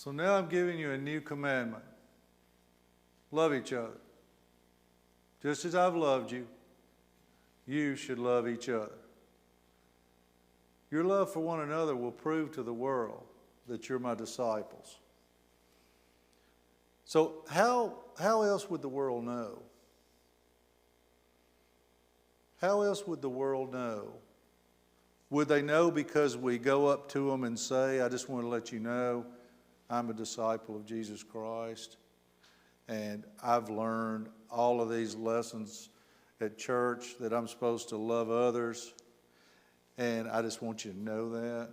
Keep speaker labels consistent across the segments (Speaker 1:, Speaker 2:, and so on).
Speaker 1: So now I'm giving you a new commandment. Love each other. Just as I've loved you, you should love each other. Your love for one another will prove to the world that you're my disciples. So how else would the world know? How else would the world know? Would they know because we go up to them and say, I just want to let you know I'm a disciple of Jesus Christ, and I've learned all of these lessons at church that I'm supposed to love others, and I just want you to know that?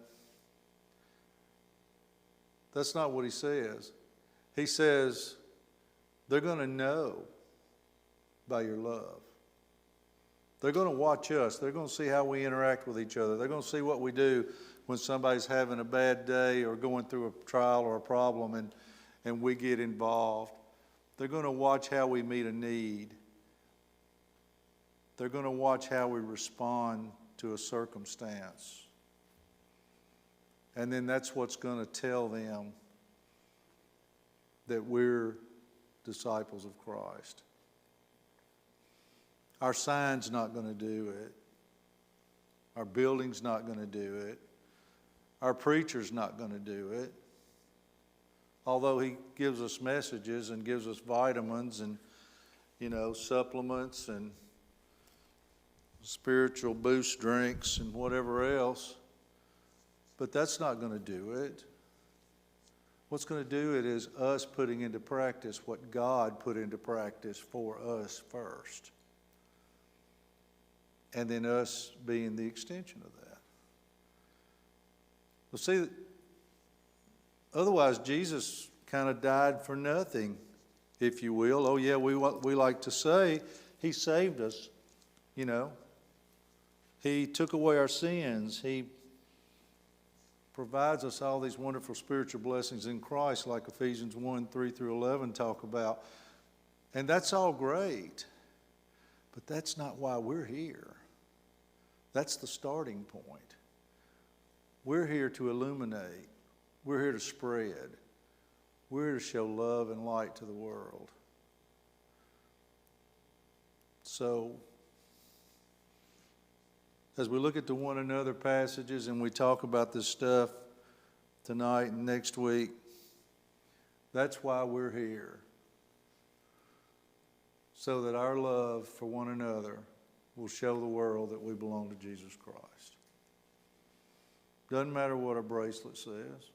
Speaker 1: That's not what he says. He says, they're going to know by your love. They're going to watch us. They're going to see how we interact with each other. They're going to see what we do when somebody's having a bad day or going through a trial or a problem and we get involved. They're going to watch how we meet a need. They're going to watch how we respond to a circumstance. And then that's what's going to tell them that we're disciples of Christ. Our sign's not going to do it. Our building's not going to do it. Our preacher's not going to do it. Although he gives us messages and gives us vitamins and, supplements and spiritual boost drinks and whatever else. But that's not going to do it. What's going to do it is us putting into practice what God put into practice for us first. And then us being the extension of that. Well, see, otherwise Jesus kind of died for nothing, if you will. Oh yeah, we like to say he saved us, He took away our sins. He provides us all these wonderful spiritual blessings in Christ, like Ephesians 1, 3 through 11 talk about. And that's all great. But that's not why we're here. That's the starting point. We're here to illuminate. We're here to spread. We're here to show love and light to the world. So, as we look at the one another passages and we talk about this stuff tonight and next week, that's why we're here. So that our love for one another will show the world that we belong to Jesus Christ. Doesn't matter what our bracelet says.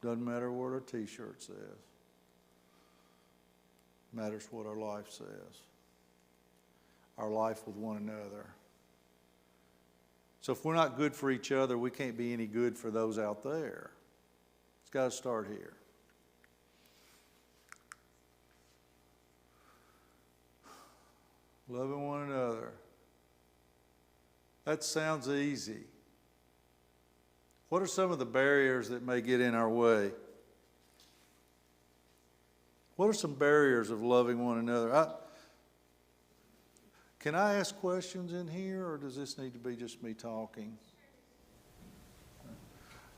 Speaker 1: Doesn't matter what our t-shirt says. Matters what our life says. Our life with one another. So if we're not good for each other, we can't be any good for those out there. It's got to start here. Loving one another. That sounds easy. What are some of the barriers that may get in our way? What are some barriers of loving one another? Can I ask questions in here, or does this need to be just me talking?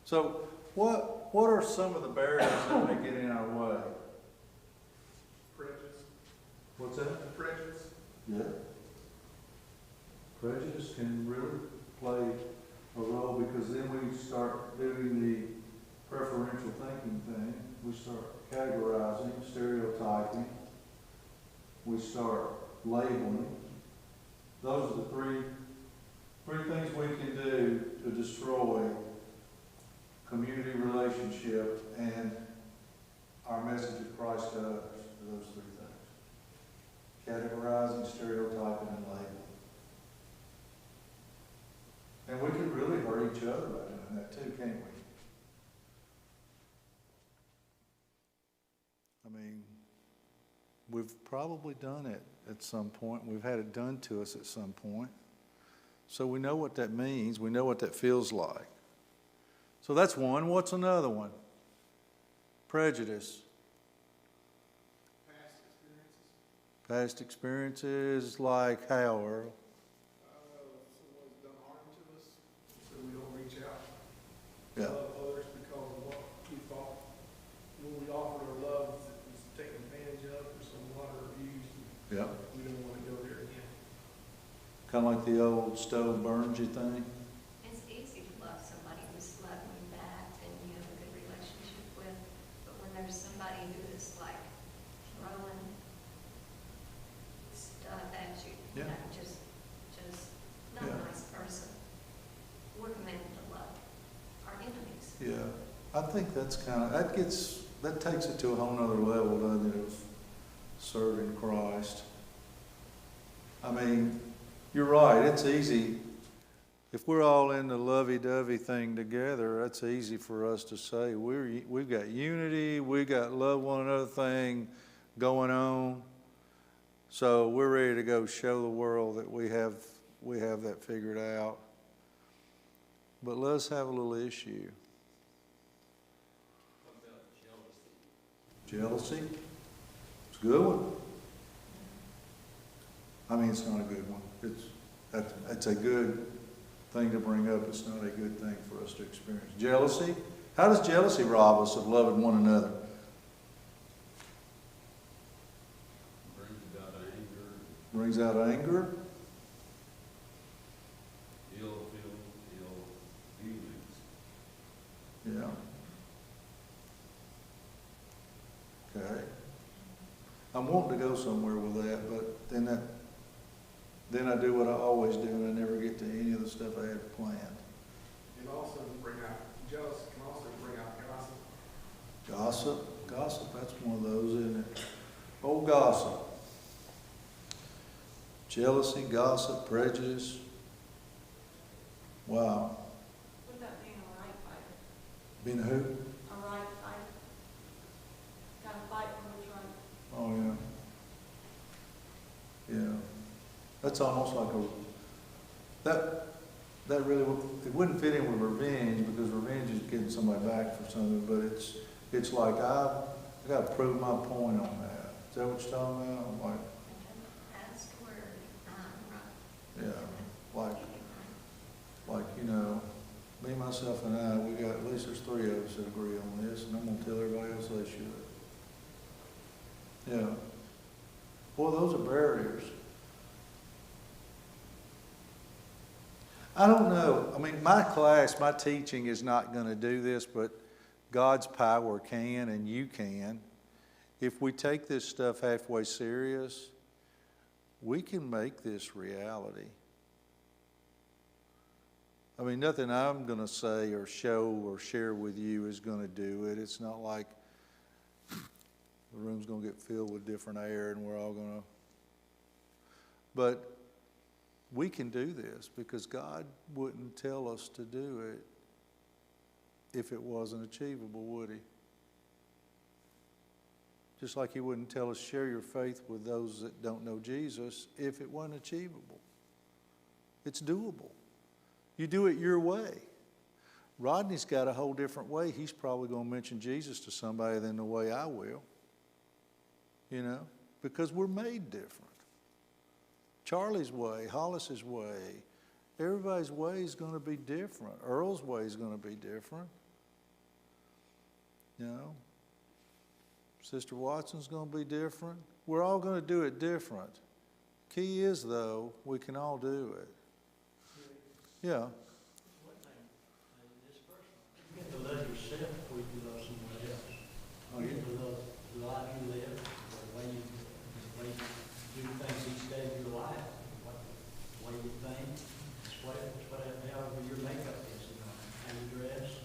Speaker 1: So, what are some of the barriers that may get in our way?
Speaker 2: Prejudice.
Speaker 1: What's that?
Speaker 2: Prejudice.
Speaker 1: Yeah. Prejudice can really play a role, because then we start doing the preferential thinking thing. We start categorizing, stereotyping. We start labeling. Those are the three things we can do to destroy community relationship and our message of Christ to others. Those three things. Categorizing, stereotyping, and labeling. And we can really hurt each other by doing that too, can't we? I mean, we've probably done it at some point. We've had it done to us at some point. So we know what that means. We know what that feels like. So that's one. What's another one? Prejudice. Past experiences like how, Earl?
Speaker 2: Someone's done harm to us, so we don't reach out.
Speaker 1: Yeah.
Speaker 2: Love others because of what we thought
Speaker 1: Kind of like the old stove burns you thing.
Speaker 3: It's easy to love somebody who's loving you back and you have a good relationship with, but when there's somebody who is like throwing stuff at you, you
Speaker 1: Yeah.
Speaker 3: know, just not
Speaker 1: Yeah.
Speaker 3: a nice person, we're commanded to love our enemies.
Speaker 1: Yeah, I think that's kind of, that takes it to a whole nother level, doesn't it, of serving Christ. I mean, you're right, it's easy. If we're all in the lovey-dovey thing together, that's easy for us to say. We've got unity, we got love one another thing going on. So we're ready to go show the world that we have that figured out. But let's have a little issue.
Speaker 4: What about jealousy?
Speaker 1: Jealousy? It's a good one. I mean, it's not a good one. It's a good thing to bring up. It's not a good thing for us to experience. Jealousy? How does jealousy rob us of loving one another?
Speaker 4: Brings about anger,
Speaker 1: Brings out anger.
Speaker 4: ill feelings.
Speaker 1: Yeah. Okay. I'm wanting to go somewhere with that, but then I do what I always do, and I never get to any of the stuff I had planned.
Speaker 2: It also jealousy can also bring out gossip.
Speaker 1: Gossip, that's one of those, isn't it? Oh, gossip. Jealousy, gossip, prejudice. Wow.
Speaker 3: What about being a right fighter?
Speaker 1: Being a who?
Speaker 3: A right fighter? Got to fight for what's right.
Speaker 1: Oh, yeah. Yeah. That's almost like that really, it wouldn't fit in with revenge, because revenge is getting somebody back for something, but it's like I got to prove my point on that. Is that what you're talking about? Like,
Speaker 3: That's where I'm right.
Speaker 1: yeah, like, you know, me, myself, and I, we got, at least there's 3 of us that agree on this, and I'm gonna tell everybody else they should. Yeah. Boy, those are barriers. I don't know. I mean, my class, my teaching is not going to do this, but God's power can, and you can. If we take this stuff halfway serious, we can make this reality. I mean, nothing I'm going to say or show or share with you is going to do it. It's not like the room's going to get filled with different air and we're all going to... But we can do this because God wouldn't tell us to do it if it wasn't achievable, would He? Just like He wouldn't tell us share your faith with those that don't know Jesus if it wasn't achievable. It's doable. You do it your way. Rodney's got a whole different way. He's probably going to mention Jesus to somebody than the way I will. You know, because we're made different. Charlie's way, Hollis's way, everybody's way is going to be different. Earl's way is going to be different. You know, Sister Watson's going to be different. We're all going to do it different. Key is, though, we can all do it. Yeah.
Speaker 5: You get to love yourself before you can love someone else.
Speaker 1: Oh,
Speaker 5: You
Speaker 1: yeah.
Speaker 5: get to love the life you live, the way you do things each day of your life, the way you think, however your makeup is, you know, how you dress,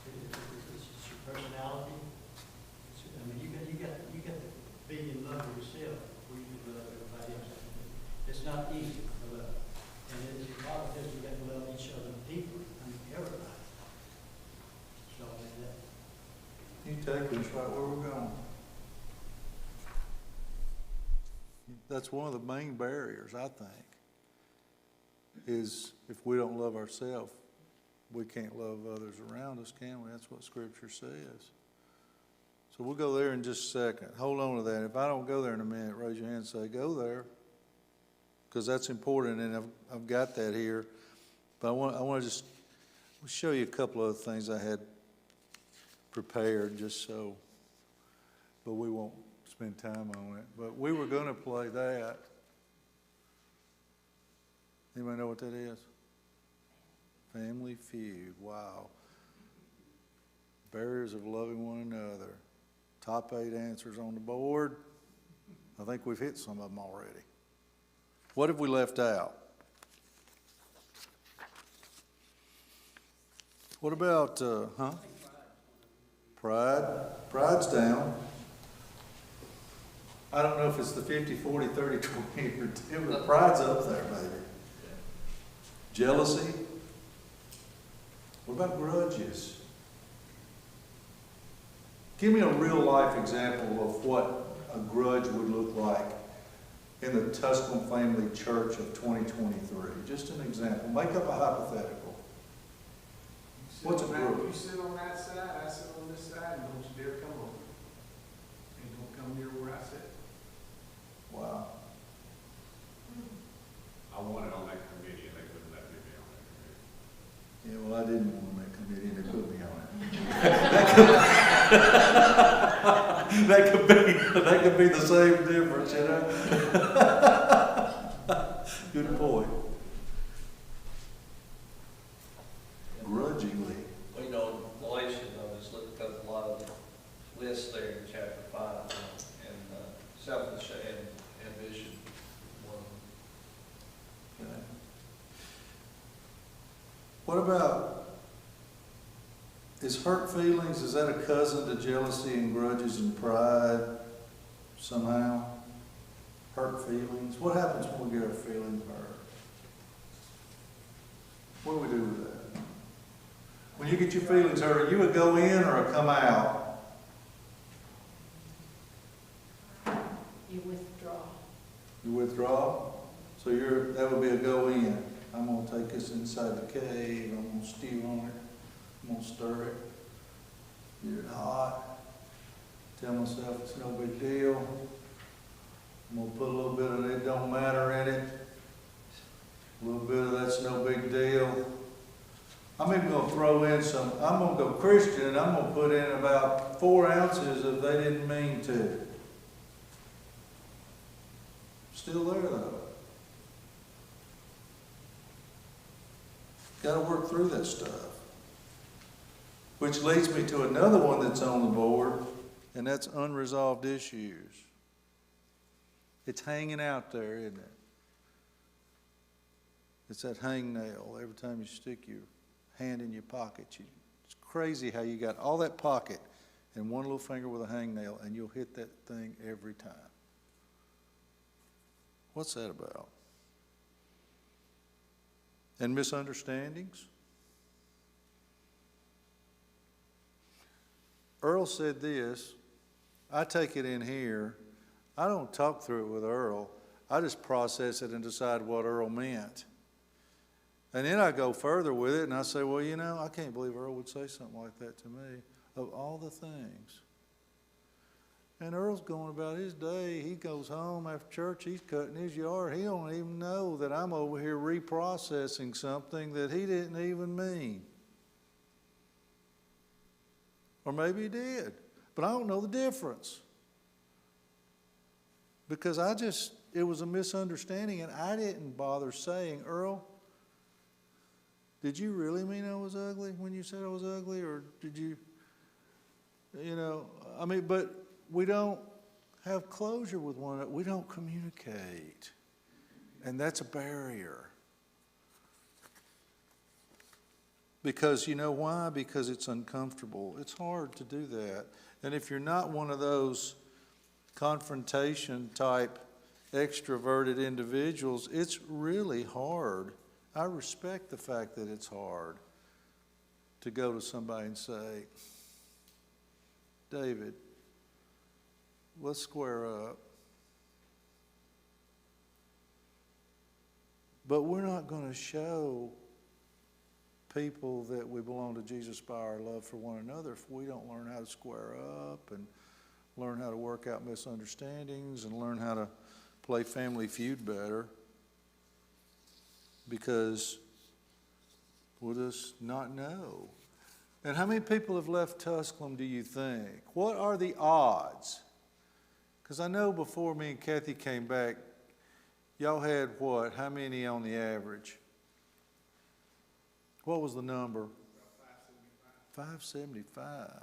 Speaker 5: it's your personality. I mean, you got to be in love with yourself before you can love everybody else. It's not easy to love. And it's a lot of this, we got to love each other deeper, I mean, everybody. So that.
Speaker 1: You take us right where we're going. That's one of the main barriers, I think, is if we don't love ourselves, we can't love others around us, can we? That's what Scripture says. So we'll go there in just a second. Hold on to that. If I don't go there in a minute, raise your hand and say, go there. Because that's important, and I've got that here. But I want to just show you a couple of things I had prepared just so, but we won't spend time on it. But we were going to play that. Anybody know what that is? Family Feud, wow. Barriers of loving one another. Top 8 answers on the board. I think we've hit some of them already. What have we left out? What about, Pride? Pride's down. I don't know if it's the 50, 40, 30, 20, or 10, but pride's up there, maybe. Jealousy? What about grudges? Give me a real life example of what a grudge would look like in the Tusculum Family Church of 2023. Just an example. Make up a hypothetical. What's a grudge?
Speaker 2: You sit on that side, I sit on this side, and don't you dare come over. And don't come near where I sit.
Speaker 1: Wow.
Speaker 6: I wanted on that committee and they couldn't let me be on that committee.
Speaker 1: Yeah, well, I didn't want to make a committee and they put me on it. that could be the same difference, you know? Good point. Grudgingly.
Speaker 4: Well, you know, in Galatians, I just looked up a lot of the lists there in chapter 5, and selfish and ambition, one of them.
Speaker 1: Okay. What about, is hurt feelings, is that a cousin to jealousy and grudges and pride somehow? Hurt feelings? What happens when we get our feelings hurt? What do we do with that? When you get your feelings hurt, are you a go in or a come out?
Speaker 7: You withdraw.
Speaker 1: You withdraw? So that would be a go in. I'm going to take this inside the cave. I'm going to stew on it. I'm going to stir it. Get it hot. Tell myself it's no big deal. I'm going to put a little bit of it don't matter in it. A little bit of that's no big deal. I'm even going to throw in I'm going to go Christian, and I'm going to put in about 4 ounces of they didn't mean to. Still there though. Got to work through that stuff. Which leads me to another one that's on the board, and that's unresolved issues. It's hanging out there, isn't it? It's that hangnail. Every time you stick your hand in your pocket, it's crazy how you got all that pocket and one little finger with a hangnail, and you'll hit that thing every time. What's that about? And misunderstandings? Earl said this, I take it in here, I don't talk through it with Earl, I just process it and decide what Earl meant. And then I go further with it and I say, well, you know, I can't believe Earl would say something like that to me, of all the things. And Earl's going about his day. He goes home after church, he's cutting his yard. He don't even know that I'm over here reprocessing something that he didn't even mean. Or maybe he did, but I don't know the difference. Because it was a misunderstanding, and I didn't bother saying, Earl, did you really mean I was ugly when you said I was ugly? Or did you, but we don't have closure with one another. We don't communicate. And that's a barrier. Because you know why? Because it's uncomfortable. It's hard to do that. And if you're not one of those confrontation type extroverted individuals, it's really hard. I respect the fact that it's hard to go to somebody and say, David, let's square up. But we're not going to show people that we belong to Jesus by our love for one another if we don't learn how to square up and learn how to work out misunderstandings and learn how to play Family Feud better, because we'll just not know. And how many people have left Tusculum, do you think? What are the odds? Because I know before me and Kathy came back, y'all had what? How many on the average? What was the number?
Speaker 2: About 575.
Speaker 1: 575.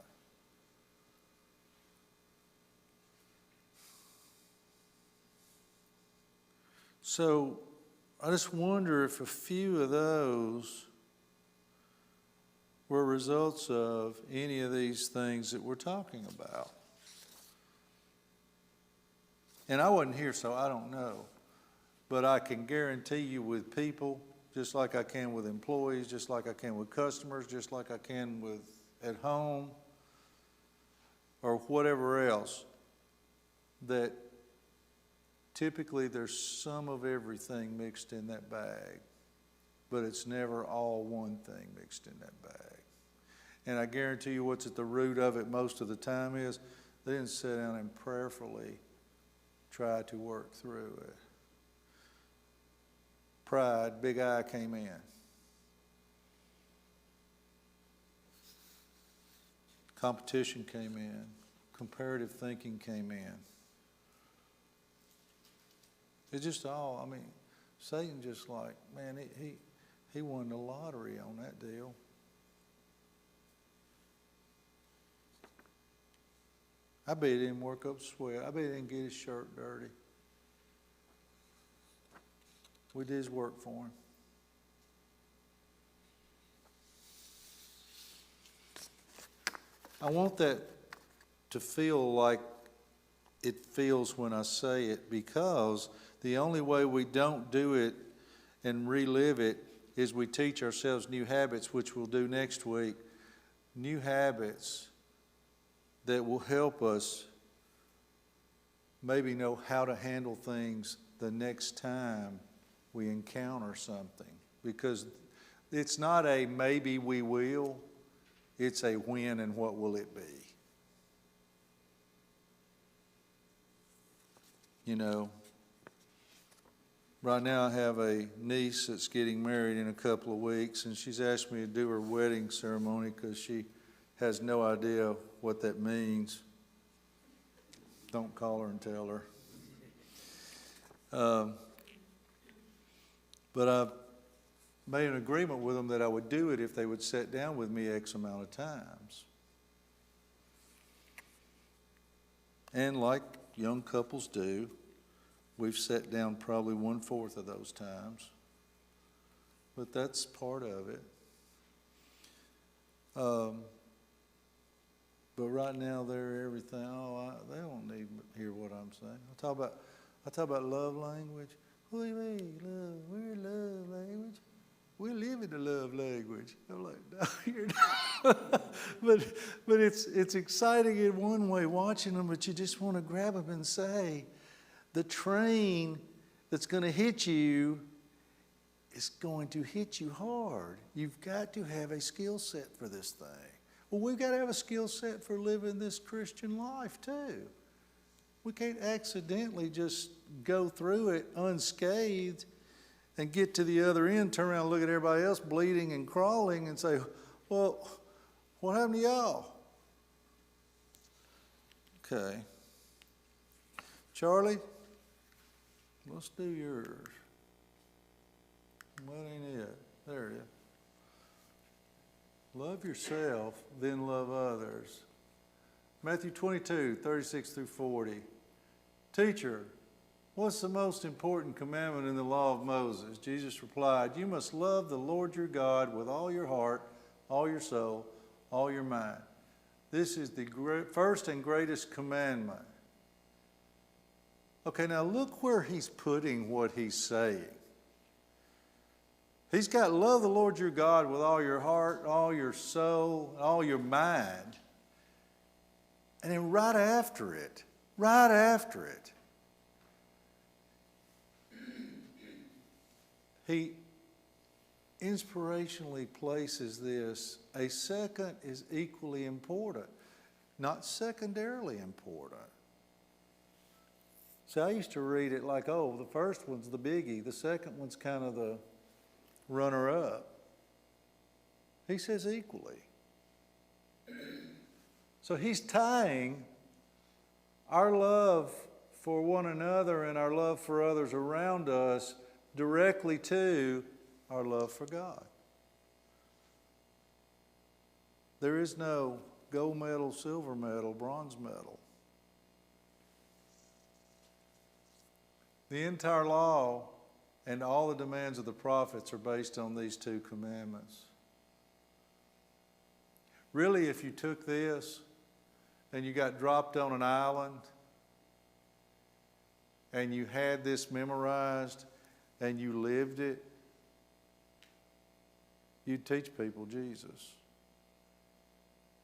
Speaker 1: So I just wonder if a few of those were results of any of these things that we're talking about. And I wasn't here, so I don't know. But I can guarantee you with people, just like I can with employees, just like I can with customers, just like I can with at home, or whatever else, that typically there's some of everything mixed in that bag, but it's never all one thing mixed in that bag. And I guarantee you what's at the root of it most of the time is they didn't sit down and prayerfully try to work through it. Pride, big I came in. Competition came in. Comparative thinking came in. It's just all, I mean, Satan just like, man, he won the lottery on that deal. I bet he didn't work up sweat. I bet he didn't get his shirt dirty. We did his work for him. I want that to feel like it feels when I say it, because the only way we don't do it and relive it is we teach ourselves new habits, which we'll do next week. New habits that will help us maybe know how to handle things the next time we encounter something. Because it's not a maybe we will, it's a when and what will it be. You know, right now I have a niece that's getting married in a couple of weeks, and she's asked me to do her wedding ceremony because she has no idea what that means. Don't call her and tell her. But I've made an agreement with them that I would do it if they would sit down with me X amount of times. And like young couples do, we've sat down probably 1/4 of those times. But that's part of it. But right now they're everything. They don't need to hear what I'm saying. I talk about love language. What do you mean, love? We're love language. We live in the love language. I'm like, no, you're not. but it's exciting in one way watching them, but you just want to grab them and say, the train that's going to hit you is going to hit you hard. You've got to have a skill set for this thing. Well, we've got to have a skill set for living this Christian life too. We can't accidentally just go through it unscathed and get to the other end, turn around and look at everybody else bleeding and crawling and say, well, what happened to y'all? Okay. Charlie, let's do yours. What ain't it? There it is. Love yourself, then love others. Matthew 22, 36 through 40. Teacher, what's the most important commandment in the law of Moses? Jesus replied, you must love the Lord your God with all your heart, all your soul, all your mind. This is the first and greatest commandment. Okay, now look where he's putting what he's saying. He's got love the Lord your God with all your heart, all your soul, all your mind. And then right after it, he inspirationally places this, a second is equally important, not secondarily important. See, I used to read it like, oh, the first one's the biggie, the second one's kind of the runner-up. He says equally. So he's tying our love for one another and our love for others around us directly to our love for God. There is no gold medal, silver medal, bronze medal. The entire law and all the demands of the prophets are based on these two commandments. Really, if you took this and you got dropped on an island and you had this memorized and you lived it, you'd teach people Jesus.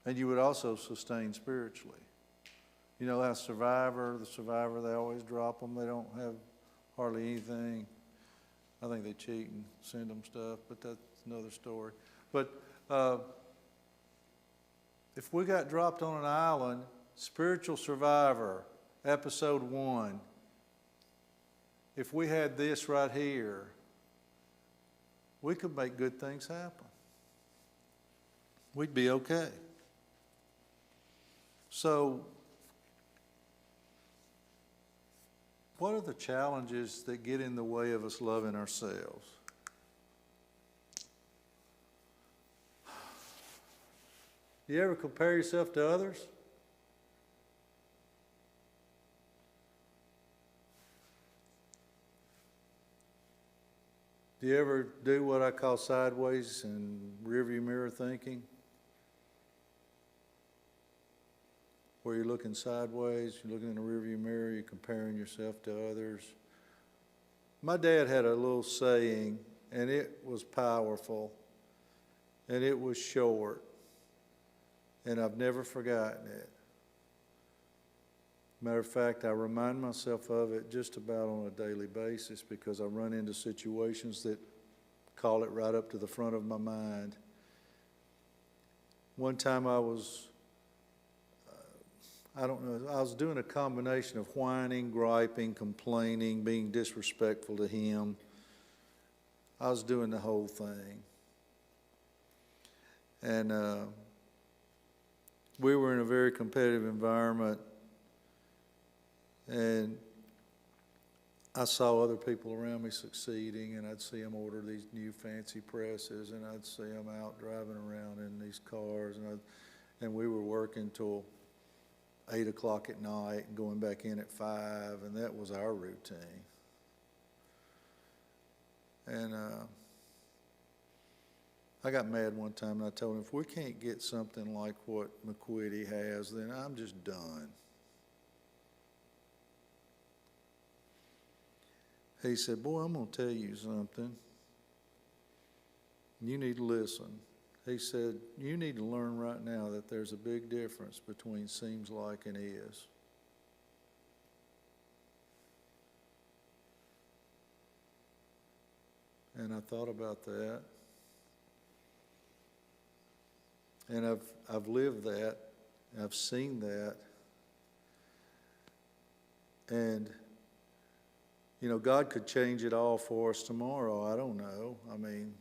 Speaker 1: And you would also sustain spiritually. You know how the survivor, they always drop them. They don't have hardly anything. I think they cheat and send them stuff, but that's another story. But if we got dropped on an island, Spiritual Survivor, episode 1, if we had this right here, we could make good things happen. We'd be okay. So, what are the challenges that get in the way of us loving ourselves? Do you ever compare yourself to others? Do you ever do what I call sideways and rearview mirror thinking? Where you're looking sideways, you're looking in the rearview mirror, you're comparing yourself to others. My dad had a little saying, and it was powerful, and it was short, and I've never forgotten it. Matter of fact, I remind myself of it just about on a daily basis because I run into situations that call it right up to the front of my mind. One time I was doing a combination of whining, griping, complaining, being disrespectful to him. I was doing the whole thing. And we were in a very competitive environment, and I saw other people around me succeeding, and I'd see them order these new fancy presses, and I'd see them out driving around in these cars, and we were working till 8 o'clock at night and going back in at 5, and that was our routine. And I got mad one time, and I told him, if we can't get something like what McQuitty has, then I'm just done. He said, boy, I'm going to tell you something. You need to listen. He said, you need to learn right now that there's a big difference between seems like and is. And I thought about that. And I've lived that. I've seen that. And, you know, God could change it all for us tomorrow. I don't know. I mean,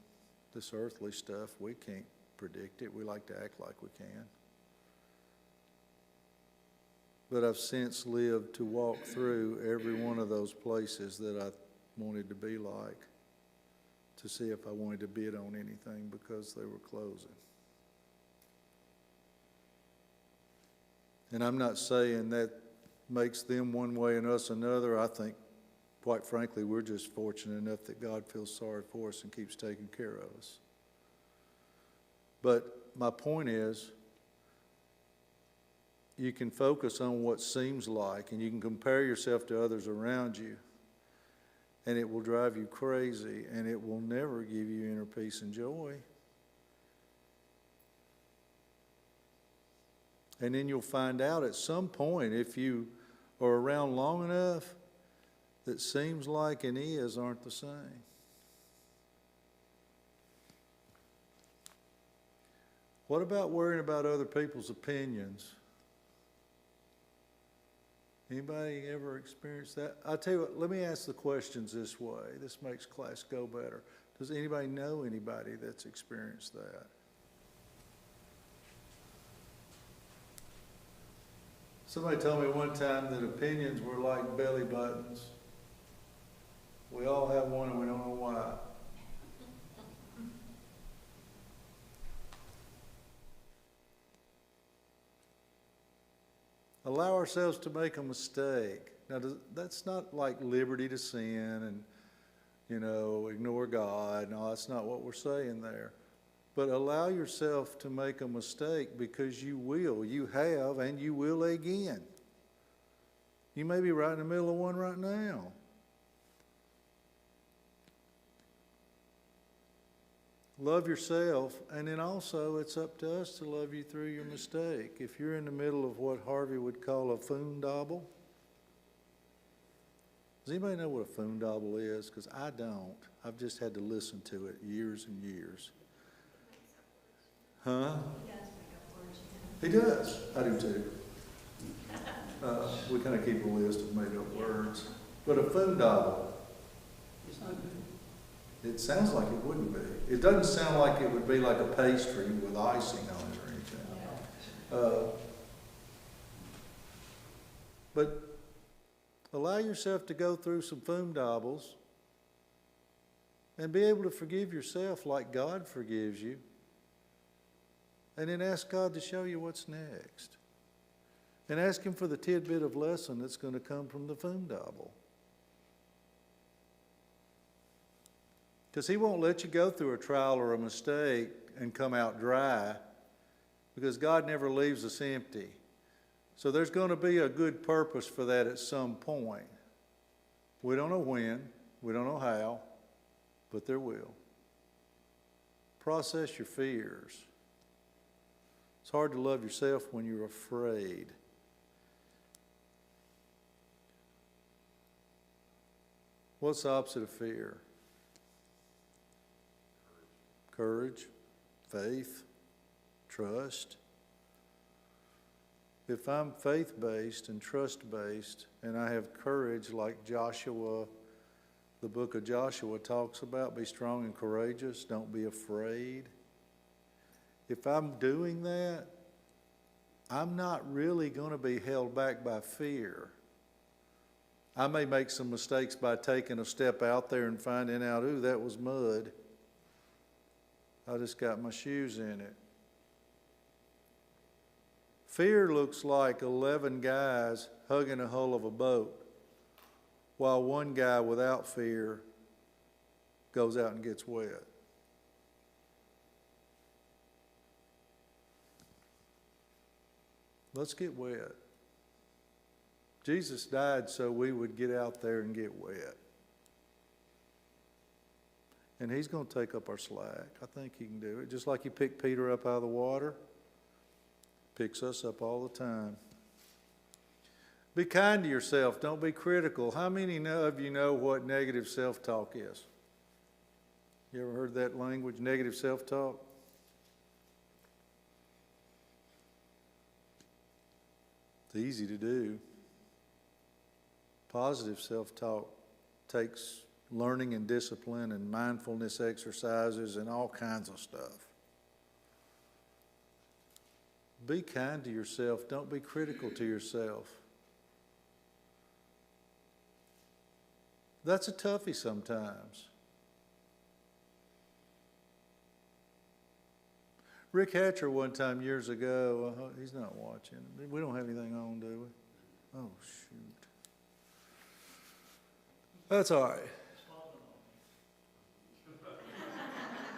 Speaker 1: this earthly stuff, we can't predict it. We like to act like we can. But I've since lived to walk through every one of those places that I wanted to be like, to see if I wanted to bid on anything because they were closing. And I'm not saying that makes them one way and us another. I think, quite frankly, we're just fortunate enough that God feels sorry for us and keeps taking care of us. But my point is, you can focus on what seems like, and you can compare yourself to others around you, and it will drive you crazy, and it will never give you inner peace and joy. And then you'll find out at some point, if you are around long enough, that seems like and is aren't the same. What about worrying about other people's opinions? Anybody ever experienced that? I'll tell you what, let me ask the questions this way. This makes class go better. Does anybody know anybody that's experienced that? Somebody told me one time that opinions were like belly buttons. We all have one and we don't know why. Allow ourselves to make a mistake. Now, that's not like liberty to sin and, ignore God. No, that's not what we're saying there. But allow yourself to make a mistake, because you will. You have, and you will again. You may be right in the middle of one right now. Love yourself, and then also it's up to us to love you through your mistake. If you're in the middle of what Harvey would call a foondobble, does anybody know what a foondobble is? Because I don't. I've just had to listen to it years and years. Huh?
Speaker 3: He does make up words,
Speaker 1: He does. I do too. We kind of keep a list of made up words. But a foondobble,
Speaker 5: It's not good.
Speaker 1: it sounds like it wouldn't be. It doesn't sound like it would be like a pastry with icing on it or anything. But allow yourself to go through some foondobbles and be able to forgive yourself like God forgives you. And then ask God to show you what's next. And ask Him for the tidbit of lesson that's going to come from the foondobble. Because He won't let you go through a trial or a mistake and come out dry, because God never leaves us empty. So there's going to be a good purpose for that at some point. We don't know when, we don't know how, but there will. Process your fears. It's hard to love yourself when you're afraid. What's the opposite of fear? Courage, faith, trust. If I'm faith-based and trust-based, and I have courage like Joshua, the book of Joshua talks about, be strong and courageous, don't be afraid. If I'm doing that, I'm not really going to be held back by fear. I may make some mistakes by taking a step out there and finding out, ooh, that was mud. I just got my shoes in it. Fear looks like 11 guys hugging a hull of a boat, while one guy without fear goes out and gets wet. Let's get wet. Jesus died so we would get out there and get wet. And He's going to take up our slack. I think He can do it. Just like He picked Peter up out of the water, picks us up all the time. Be kind to yourself. Don't be critical. How many of you know what negative self-talk is? You ever heard that language, negative self-talk? It's easy to do. Positive self-talk takes learning and discipline and mindfulness exercises and all kinds of stuff. Be kind to yourself. Don't be critical to yourself. That's a toughie sometimes. Rick Hatcher one time years ago, he's not watching. We don't have anything on, do we? Oh, shoot. That's all right.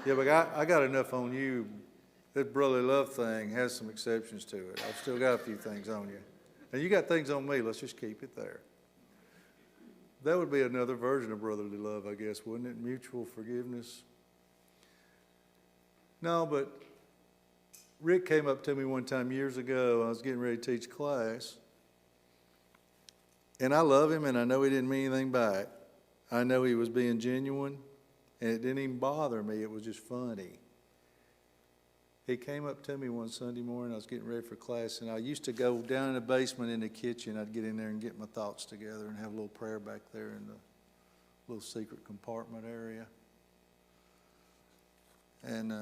Speaker 1: Yeah, but I got enough on you. That brotherly love thing has some exceptions to it. I've still got a few things on you. And you got things on me. Let's just keep it there. That would be another version of brotherly love, I guess, wouldn't it? Mutual forgiveness. No, but Rick came up to me one time years ago. I was getting ready to teach class. And I love him, and I know he didn't mean anything back. I know he was being genuine, and it didn't even bother me. It was just funny. He came up to me one Sunday morning. I was getting ready for class, and I used to go down in the basement in the kitchen. I'd get in there and get my thoughts together and have a little prayer back there in the little secret compartment area. And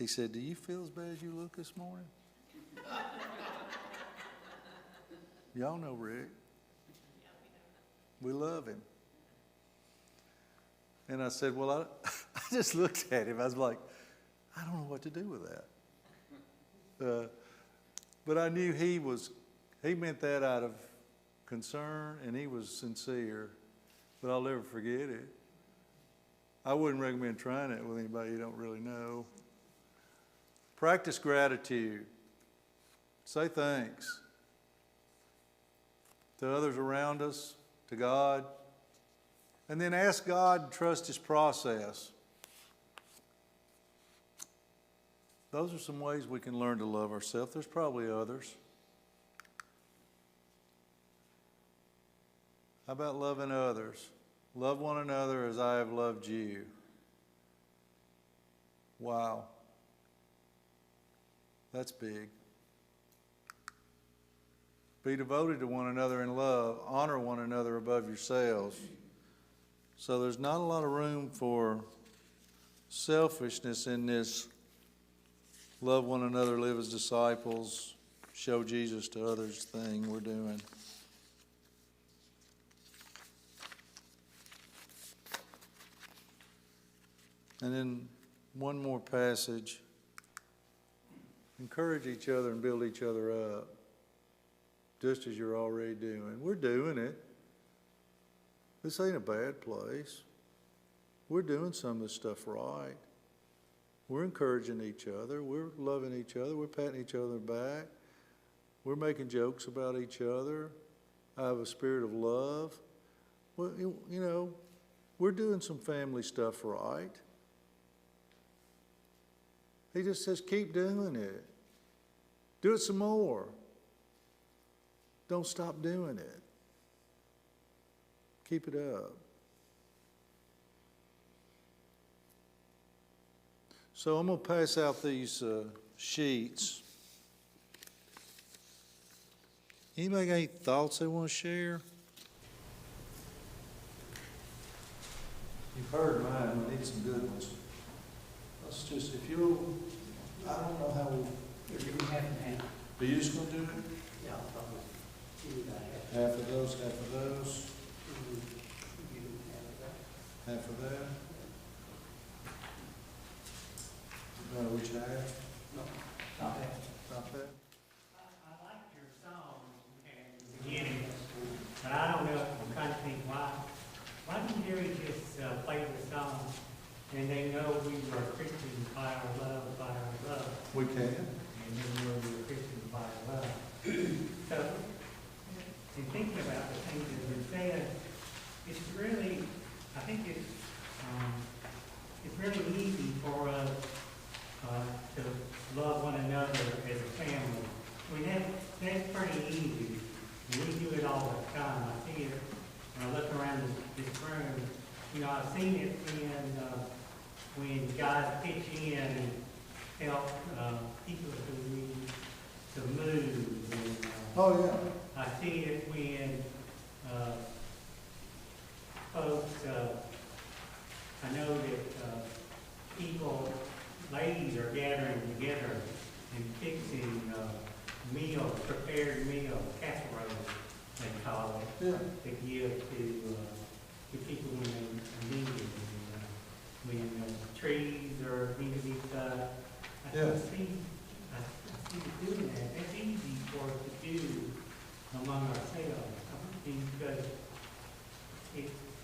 Speaker 1: He said, "Do you feel as bad as you look this morning?" Y'all know Rick. We love him. And I said, well, I just looked at him. I was like, I don't know what to do with that. But I knew he meant that out of concern, and he was sincere. But I'll never forget it. I wouldn't recommend trying it with anybody you don't really know. Practice gratitude. Say thanks to others around us, to God, and then ask God to trust His process. Those are some ways we can learn to love ourselves. There's probably others. How about loving others? Love one another as I have loved you. Wow. That's big. Be devoted to one another in love. Honor one another above yourselves. So there's not a lot of room for selfishness in this love one another, live as disciples, show Jesus to others thing we're doing. And then one more passage. Encourage each other and build each other up, just as you're already doing. We're doing it. This ain't a bad place. We're doing some of this stuff right. We're encouraging each other. We're loving each other. We're patting each other back. We're making jokes about each other. I have a spirit of love. Well, you know, we're doing some family stuff right. He just says, keep doing it. Do it some more. Don't stop doing it. Keep it up. So I'm going to pass out these sheets. Anybody got any thoughts they want to share? You've heard mine. We need some good ones. Let's just, if you'll, I don't know how we'll.
Speaker 5: Here, we have an half.
Speaker 1: Are you just going to do it?
Speaker 5: Yeah, probably. See what I have.
Speaker 1: Half of those, half of those,
Speaker 5: You have that.
Speaker 1: half of that. Which half?
Speaker 5: No, not that.
Speaker 1: Not that?
Speaker 8: I liked your song at the beginning, but I don't know, I'm trying to think why didn't Jerry just play the song and they know we were Christians by our love,
Speaker 1: We can.
Speaker 8: and they know we were Christians by our love. So, in thinking about the things that were said, it's really, I think it's really easy for us to love one another as a family. I mean, that's pretty easy. We do it all the time. I see it when I look around this room. You know, I've seen it when guys pitch in and help people who need to move. And,
Speaker 1: Oh, yeah.
Speaker 8: I see it when folks, I know that people, ladies are gathering together and fixing meals, prepared meals, casseroles, they call it,
Speaker 1: Yeah.
Speaker 8: to give to people when they need it. And, when trees are need to be cut,
Speaker 1: Yeah.
Speaker 8: I see you doing that. That's easy for us to do among ourselves. I think because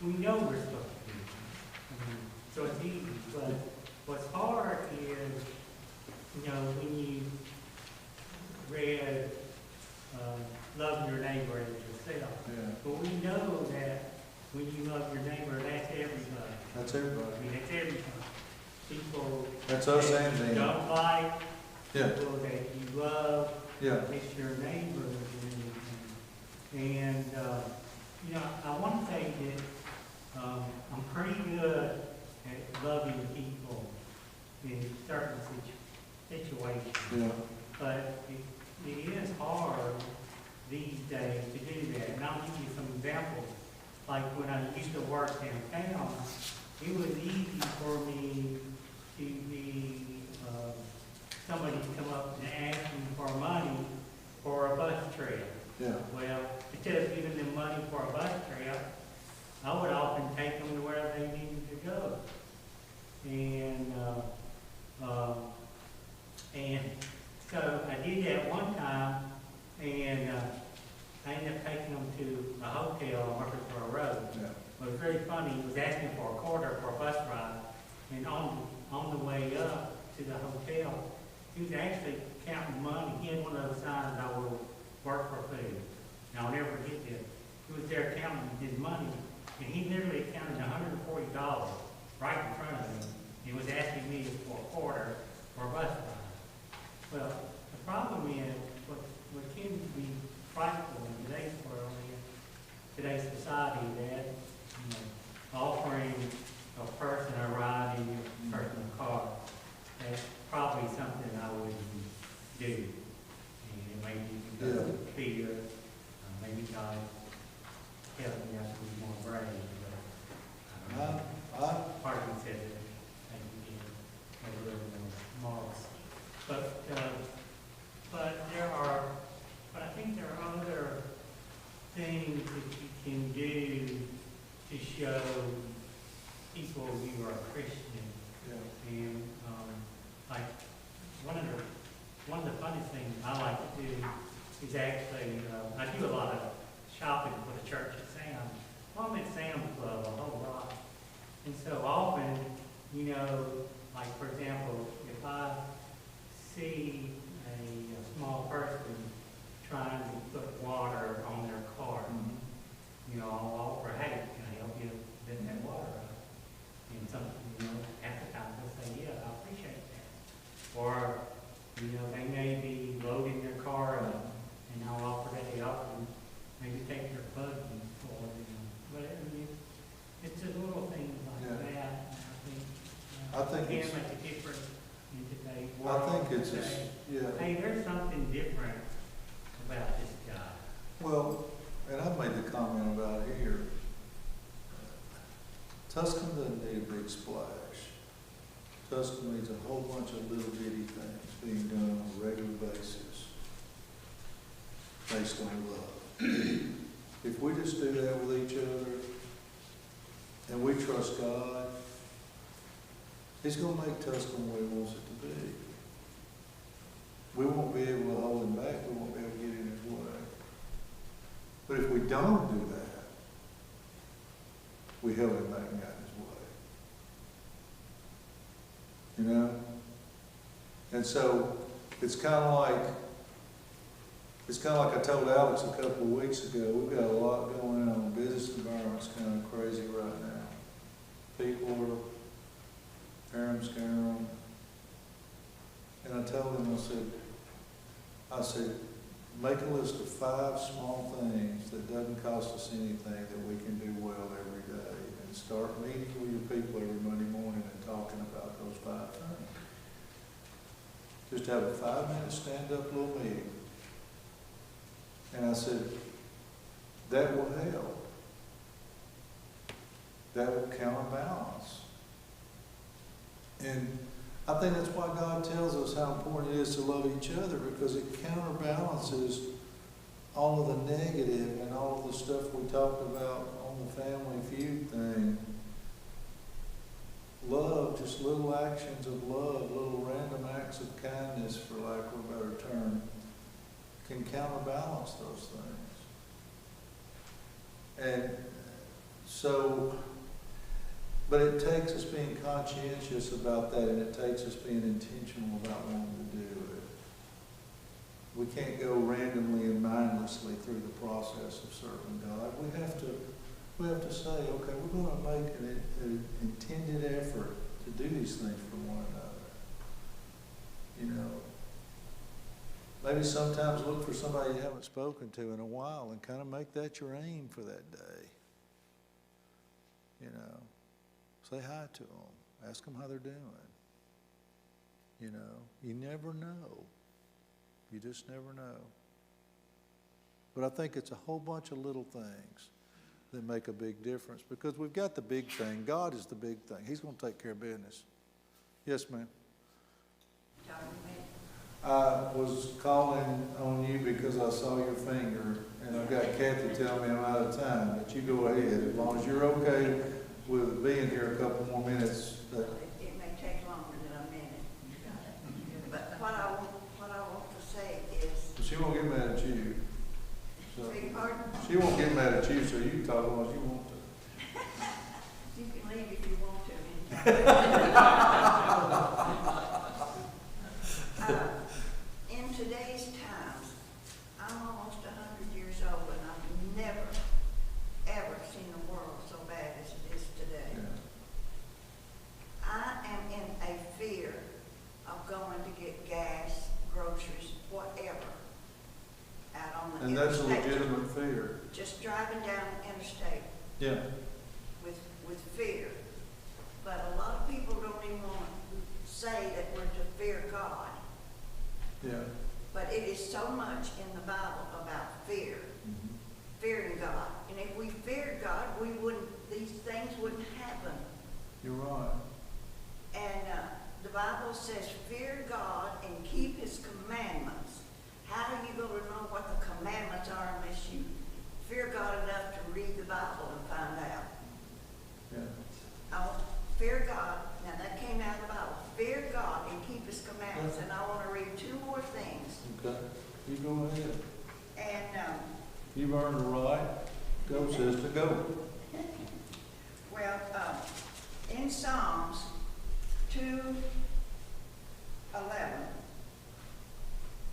Speaker 8: we know we're supposed to do it. So it's easy. But what's hard is, you know, when you read love your neighbor as yourself.
Speaker 1: Yeah.
Speaker 8: But we know that when you love your neighbor, that's everybody.
Speaker 1: That's
Speaker 8: I
Speaker 1: everybody.
Speaker 8: mean, that's everybody. People
Speaker 1: That's us
Speaker 8: that
Speaker 1: and
Speaker 8: you
Speaker 1: them.
Speaker 8: don't like,
Speaker 1: Yeah.
Speaker 8: people that you love,
Speaker 1: Yeah.
Speaker 8: it's your neighbors. And you know, I want to say that I'm pretty good at loving people in certain situations.
Speaker 1: Yeah.
Speaker 8: But it is hard these days to do that. And I'll give you some examples. Like when I used to work downtown, it was easy for me to be asking for a quarter for a bus ride, and on the way up to the hotel, he was actually counting money. He had one of those signs, "I will work for food." And I'll never forget this. He was there counting his money, and he literally counted $140 right in front of him. He was asking me for a quarter for a bus ride. Well, the problem is, what can be frightful in today's world is, today's society, that, you know, offering a person a ride in your personal car, that's probably something I wouldn't do. And it may be because of fear, maybe God tells me I should be more brave, but I don't know. Part of me says it, maybe being a little more moral. But I think there are other things that you can do to show people you are a Christian.
Speaker 1: Yeah.
Speaker 8: And, like, one of the funniest things I like to do is actually, I do a lot of shopping for the church at Sam's. Well, I'm at Sam's Club a whole lot. And so often, you know, like, for example, if I see a small person trying to put water on their car, you know, I'll offer, "Hey, can I help you bend that water up?" And some, you know, half the time they'll say, "Yeah, I appreciate that." Or, you know, they may be loading their car up, and I'll offer to help and maybe take their buggy for them. But it's just little things like
Speaker 1: Yeah.
Speaker 8: that.
Speaker 1: I think
Speaker 8: can
Speaker 1: it's-
Speaker 8: make a difference in today's
Speaker 1: I
Speaker 8: world.
Speaker 1: think it's,
Speaker 8: Say,
Speaker 1: yeah.
Speaker 8: "Hey, there's something different about this guy."
Speaker 1: Well, and I've made the comment about here, Tuscan doesn't need a big splash. Tuscan needs a whole bunch of little bitty things being done on a regular basis based on love. If we just do that with each other and we trust God, He's going to make Tuscan what He wants it to be. We won't be able to hold Him back. We won't be able to get in His way. But if we don't do that, we held Him back and got in His way. You know? And so it's kind of like I told Alex a couple of weeks ago, we've got a lot going on. Business environment's kind of crazy right now. People are harem scarum. And I told him, I said, make a list of 5 small things that doesn't cost us anything that we can do well every day. And start meeting with your people every Monday morning and talking about those 5 things. Just have a 5-minute stand-up little meeting. And I said, that will help. That will counterbalance. And I think that's why God tells us how important it is to love each other, because it counterbalances all of the negative and all of the stuff we talked about on the Family Feud thing. Love, just little actions of love, little random acts of kindness, for lack of a better term, can counterbalance those things. And so, but it takes us being conscientious about that, and it takes us being intentional about wanting to do it. We can't go randomly and mindlessly through the process of serving God. We have to say, okay, we're going to make an intended effort to do these things for one another. You know, maybe sometimes look for somebody you haven't spoken to in a while and kind of make that your aim for that day. You know, say hi to them. Ask them how they're doing. You know, you never know. You just never know. But I think it's a whole bunch of little things that make a big difference, because we've got the big thing. God is the big thing. He's going to take care of business. Yes, ma'am. I was calling on you because I saw your finger, and I've got Kathy telling me I'm out of time, but you go ahead. As long as you're okay with being here a couple more minutes.
Speaker 9: It may take longer than a minute. But what I want to say is...
Speaker 1: She won't get mad at you. So
Speaker 9: Beg your pardon?
Speaker 1: she won't get mad at you, so you can talk as long as you want to.
Speaker 9: You can leave if you want to. In today's times, I'm almost 100 years old, and I've never, ever seen the world so bad as it is today.
Speaker 1: Yeah.
Speaker 9: I am in a fear of going to get gas, groceries, whatever, out on the
Speaker 1: And that's a
Speaker 9: interstate.
Speaker 1: legitimate fear.
Speaker 9: Just driving down the interstate
Speaker 1: Yeah.
Speaker 9: with fear. But a lot of people don't even want to say that we're to fear God.
Speaker 1: Yeah.
Speaker 9: But it is so much in the Bible about fear,
Speaker 1: Mhm.
Speaker 9: fearing God. And if we feared God, these things wouldn't happen.
Speaker 1: You're right.
Speaker 9: And the Bible says, fear God and keep His commandments. How are you going to know what the commandments are unless you fear God enough to read the Bible and find out?
Speaker 1: Yeah.
Speaker 9: Fear God. Now that came out of the Bible. Fear God and keep His commandments. And I want to read two more things.
Speaker 1: Okay. You go ahead.
Speaker 9: And
Speaker 1: You've earned the right. Go, sister, go.
Speaker 9: well, in Psalms 2:11,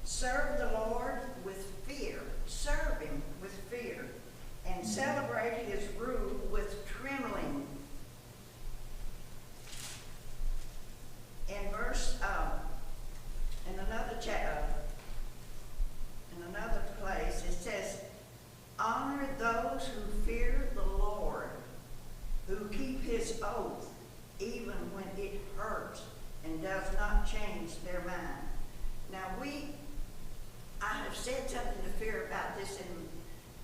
Speaker 9: serve the Lord with fear. Serve Him with fear, and celebrate His rule with trembling. In verse, in another chapter, in another place, it says, honor those who fear the Lord, who keep His oath, even when it hurts and does not change their mind. Now I have said something to Fear about this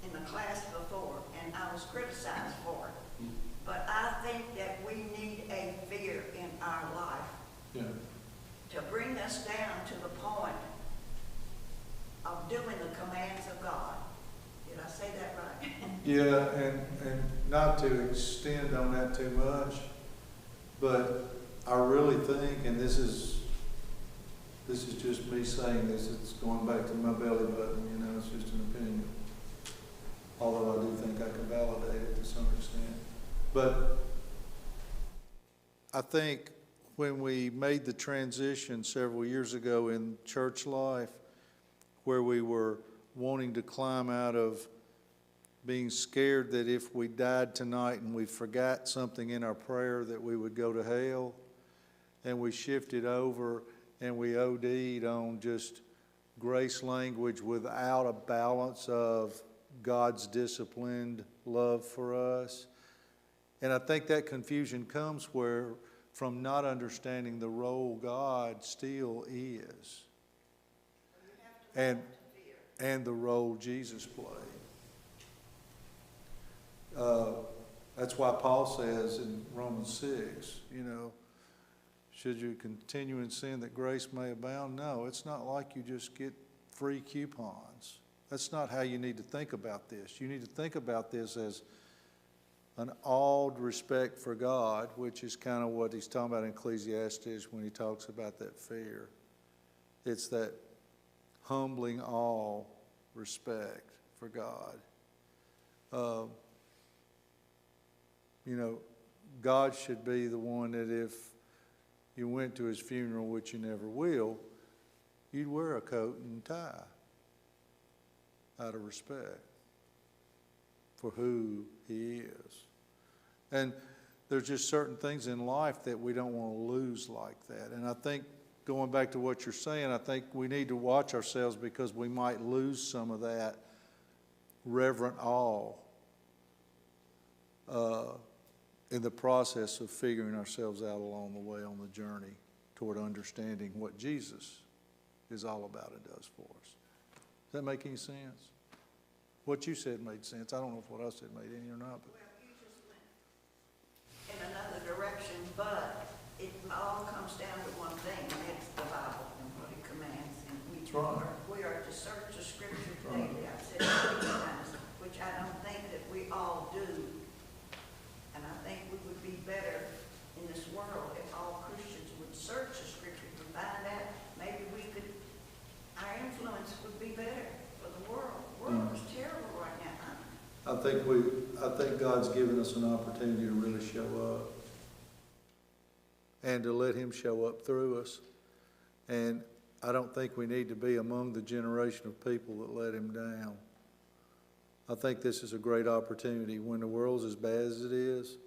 Speaker 9: in the class before, and I was criticized for it. But I think that we need a fear in our life
Speaker 1: Yeah.
Speaker 9: to bring us down to the point of doing the commands of God. Did I say that right?
Speaker 1: Yeah, and not to extend on that too much, but I really think, and this is just me saying this, it's going back to my belly button, you know, it's just an opinion. Although I do think I can validate it to some extent. But I think when we made the transition several years ago in church life, where we were wanting to climb out of being scared that if we died tonight and we forgot something in our prayer that we would go to hell, and we shifted over and we OD'd on just grace language without a balance of God's disciplined love for us. And I think that confusion comes from not understanding the role God still is, and the role Jesus played. That's why Paul says in Romans 6, you know, should you continue in sin that grace may abound? No, it's not like you just get free coupons. That's not how you need to think about this. You need to think about this as an awed respect for God, which is kind of what he's talking about in Ecclesiastes when he talks about that fear. It's that humbling awe respect for God. You know, God should be the one that if you went to his funeral, which you never will, you'd wear a coat and tie out of respect for who he is. And there's just certain things in life that we don't want to lose like that. And I think, going back to what you're saying, I think we need to watch ourselves because we might lose some of that reverent awe in the process of figuring ourselves out along the way on the journey toward understanding what Jesus is all about and does for us. Does that make any sense? What you said made sense. I don't know if what I said made any or not. But.
Speaker 9: Well, you just went in another direction, but it all comes down to one thing, and it's the Bible and what it commands. And we are to search the Scripture daily. I've said it many times, which I don't think that we all do. And I think we would be better in this world if all Christians would search the Scripture to find out. Maybe our influence would be better for the world. The world is terrible right now.
Speaker 1: I think God's given us an opportunity to really show up. and to let him show up through us. And I don't think we need to be among the generation of people that let him down. I think this is a great opportunity. When the world's as bad as it is,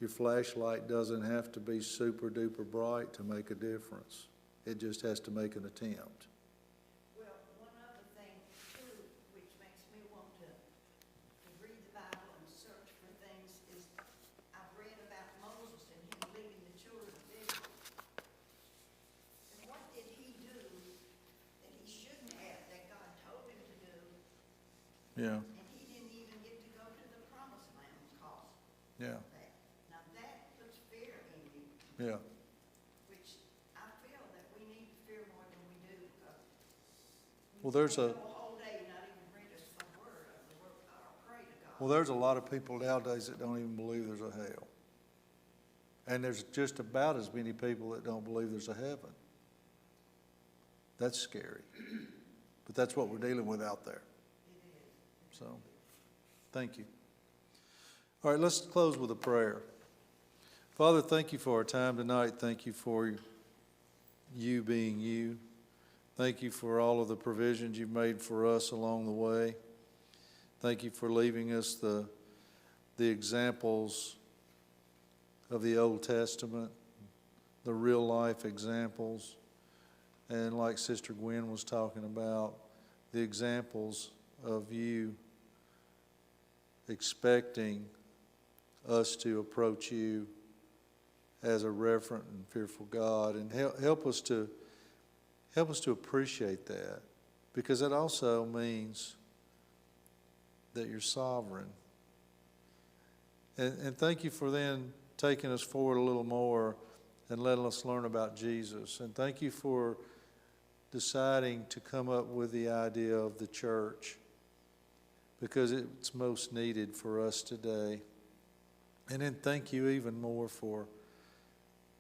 Speaker 1: your flashlight doesn't have to be super duper bright to make a difference. It just has to make an attempt.
Speaker 9: Well, one other thing too, which makes me want to read the Bible and search for things, is I've read about Moses and him leading the children of Israel. And what did he do that he shouldn't have, that God told him to do,
Speaker 1: Yeah,
Speaker 9: and he didn't even get to go to the promised land because
Speaker 1: yeah,
Speaker 9: of that? Now that puts fear in you,
Speaker 1: yeah.
Speaker 9: which I feel that we need to fear more than we do, because
Speaker 1: Well, there's
Speaker 9: you
Speaker 1: a,
Speaker 9: can go a whole day and not even read a word of the word or pray to God.
Speaker 1: well, there's a lot of people nowadays that don't even believe there's a hell. And there's just about as many people that don't believe there's a heaven. That's scary. But that's what we're dealing with out there.
Speaker 9: It is.
Speaker 1: So, thank you. All right, let's close with a prayer. Father, thank you for our time tonight. Thank you for you being you. Thank you for all of the provisions you've made for us along the way. Thank you for leaving us the examples of the Old Testament, the real life examples, and like Sister Gwen was talking about, the examples of you expecting us to approach you as a reverent and fearful God, and help us to appreciate that, because it also means that you're sovereign. And thank you for then taking us forward a little more and letting us learn about Jesus. And thank you for deciding to come up with the idea of the church, because it's most needed for us today. And then thank you even more for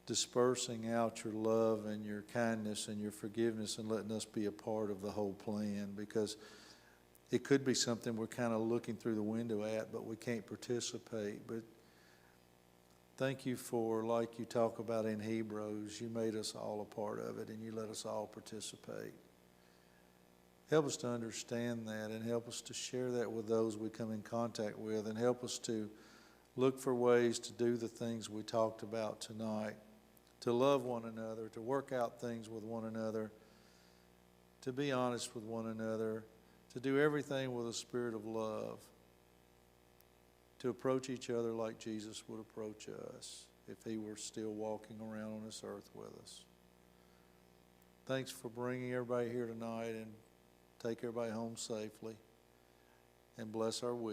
Speaker 1: dispersing out your love and your kindness and your forgiveness and letting us be a part of the whole plan, because it could be something we're kind of looking through the window at, but we can't participate. But thank you for, like you talk about in Hebrews, you made us all a part of it and you let us all participate. Help us to understand that and help us to share that with those we come in contact with, and help us to look for ways to do the things we talked about tonight, to love one another, to work out things with one another, to be honest with one another, to do everything with a spirit of love, to approach each other like Jesus would approach us if he were still walking around on this earth with us. Thanks for bringing everybody here tonight, and take everybody home safely, and bless our week.